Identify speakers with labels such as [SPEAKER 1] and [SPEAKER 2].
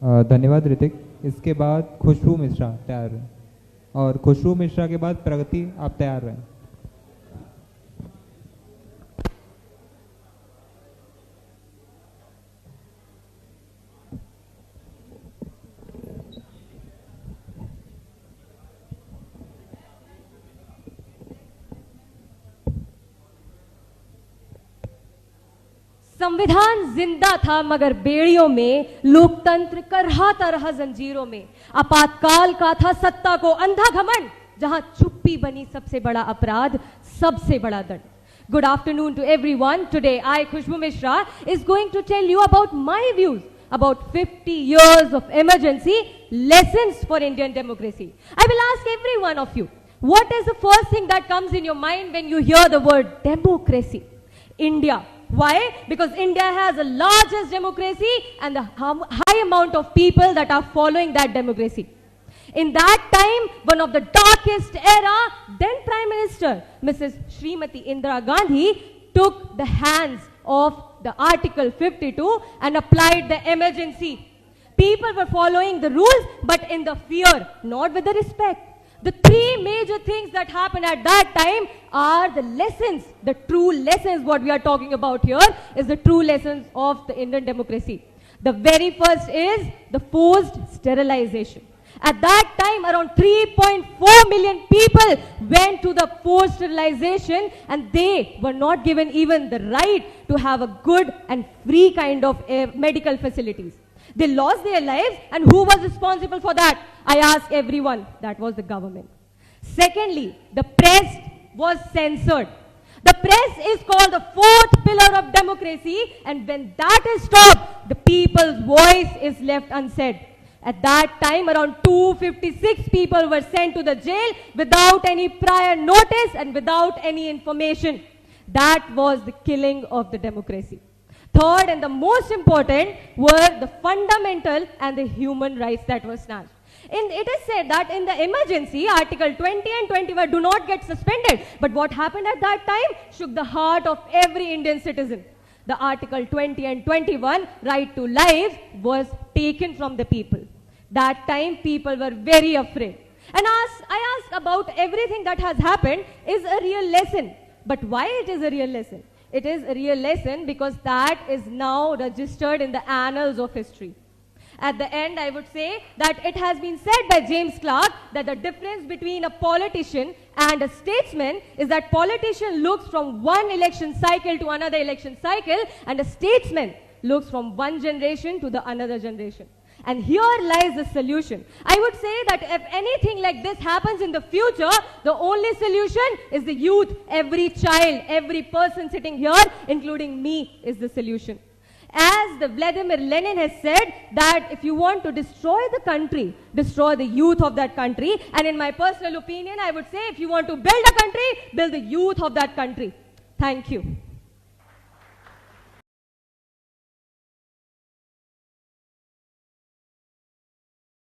[SPEAKER 1] धन्यवाद ऋतिक। इसके बाद खुशबू मिश्रा तैयार हैं और खुशबू मिश्रा के बाद प्रगति, आप तैयार रहें।
[SPEAKER 2] संविधान जिंदा था मगर बेड़ियों में, लोकतंत्र करहाता रहा जंजीरों में। आपातकाल का था सत्ता को अंधा घमंड, जहां चुप्पी बनी सबसे बड़ा अपराध, सबसे बड़ा दंड। Good afternoon to everyone. Today I, Khushbu Mishra, is going to tell you about my views about 50 years of emergency, lessons for Indian democracy. I will ask every one of you, what is the first thing that comes in your mind when you hear the word democracy? India. Why? Because India has the largest democracy and the high amount of people that are following that democracy. In that time, one of the darkest era, then Prime Minister, Mrs. Srimati Indira Gandhi, took the hands of the Article 52 and applied the emergency. People were following the rules, but in the fear, not with the respect. The three major things that happened at that time are the lessons, the true lessons. What we are talking about here is the true lessons of the Indian democracy. The very first is the forced sterilization. At that time, around 3.4 million people went to the forced sterilization, and they were not given even the right to have a good and free kind of medical facilities. They lost their lives, and who was responsible for that? I ask everyone, that was the government. Secondly, the press was censored. The press is called the fourth pillar of democracy, and when that is stopped, the people's voice is left unsaid. At that time, around 256 people were sent to the jail without any prior notice and without any information. That was the killing of the democracy. Third, and the most important, were the fundamental and the human rights that were snatched. It is said that in the emergency, Article 20 and 21 do not get suspended. But what happened at that time shook the heart of every Indian citizen. The Article 20 and 21, right to life, was taken from the people. That time, people were very afraid. And I ask about everything that has happened is a real lesson. But why it is a real lesson? It is a real lesson because that is now registered in the annals of history. At the end, I would say that it has been said by James Clark that the difference between a politician and a statesman is that politician looks from one election cycle to another election cycle, and a statesman looks from one generation to the another generation. And here lies the solution. I would say that if anything like this happens in the future, the only solution is the youth. Every child, every person sitting here, including me, is the solution. As the Vladimir Lenin has said that if you want to destroy the country, destroy the youth of that country. And in my personal opinion, I would say if you want to build a country, build the youth of that country. Thank you.